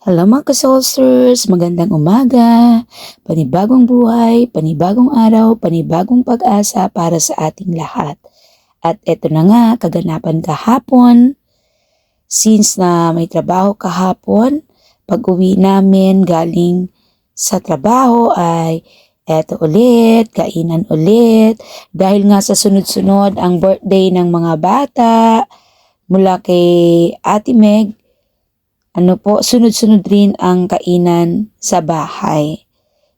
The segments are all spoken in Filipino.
Hello mga ka-Soulsters, magandang umaga, panibagong buhay, panibagong araw, panibagong pag-asa para sa ating lahat. At eto na nga, kaganapan kahapon, since na may trabaho kahapon, pag-uwi namin galing sa trabaho ay eto ulit, kainan ulit, dahil nga sa sunod-sunod ang birthday ng mga bata, mula kay Ate Meg, sunod-sunod rin ang kainan sa bahay.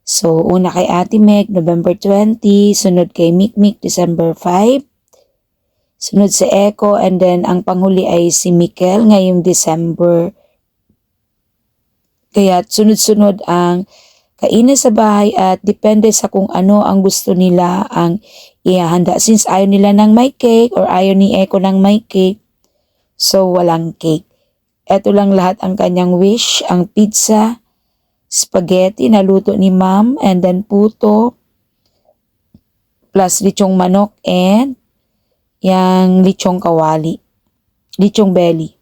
So, una kay Ate Meg, November 20, sunod kay Mikmik, December 5, sunod si Echo, and then ang panghuli ay si Mikel ngayong December. Kaya sunod-sunod ang kainan sa bahay at depende sa kung ano ang gusto nila ang ihahanda. Since ayaw nila ng may cake or ayaw ni Echo ng may cake, so walang cake. Ito lang lahat ang kanyang wish, ang pizza, spaghetti na luto ni ma'am, and then puto, plus lichong manok, and yung lichong kawali, lichong belly.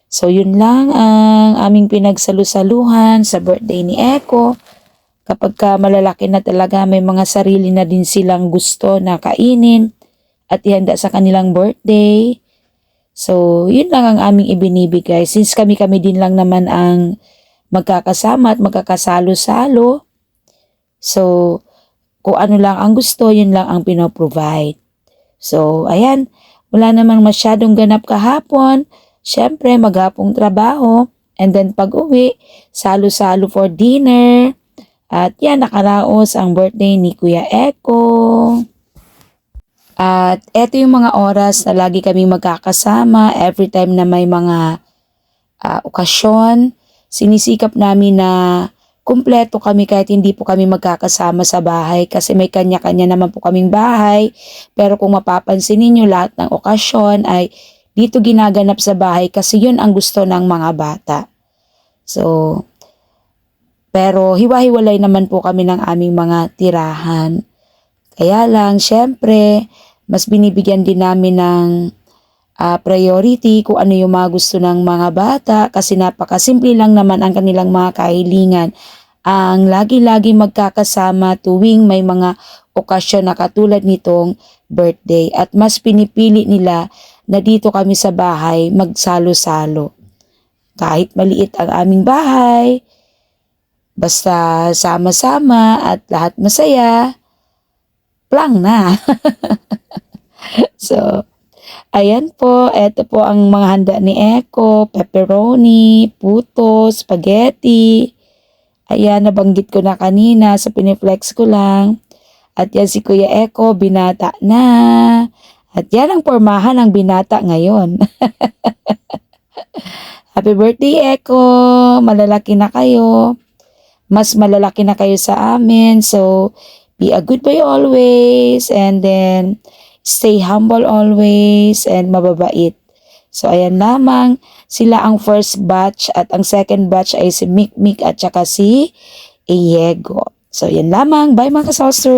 So yun lang ang aming pinagsalusaluhan sa birthday ni Echo. Kapag ka malalaki na talaga, may mga sarili na din silang gusto na kainin at ihanda sa kanilang birthday. So, yun lang ang aming ibinibigay. Since kami-kami din lang naman ang magkakasama at magkakasalo-salo. So, kung ano lang ang gusto, yun lang ang pinoprovide. So, ayan. Wala namang masyadong ganap kahapon. Siyempre, maghapong trabaho. And then pag-uwi, salo-salo for dinner. At yan, nakaraos ang birthday ni Kuya Echo. At eto yung mga oras na lagi kami magkakasama every time na may mga okasyon. Sinisikap namin na kumpleto kami kahit hindi po kami magkakasama sa bahay kasi may kanya-kanya naman po kaming bahay. Pero kung mapapansin ninyo, lahat ng okasyon ay dito ginaganap sa bahay kasi yun ang gusto ng mga bata. So, pero hiwa-hiwalay naman po kami ng aming mga tirahan. Kaya lang, syempre, mas binibigyan din namin ng priority kung ano yung mga gusto ng mga bata kasi napakasimple lang naman ang kanilang mga kahilingan. Ang lagi-lagi magkakasama tuwing may mga okasyon na katulad nitong birthday at mas pinipili nila na dito kami sa bahay magsalo-salo. Kahit maliit ang aming bahay, basta sama-sama at lahat masaya, lang na. So, ayan po. Ito po ang mga handa ni Echo. Pepperoni, puto, spaghetti. Ayan, nabanggit ko na kanina. So, piniflex ko lang. At yan si Kuya Echo, binata na. At yan ang pormahan ng binata ngayon. Happy birthday, Echo. Malalaki na kayo. Mas malalaki na kayo sa amin. So, be a good boy always, and then stay humble always, and mababait. So, ayan lamang, sila ang first batch at ang second batch ay si Mikmik at saka si Iego. So, ayan lamang. Bye mga ka-Soulsters!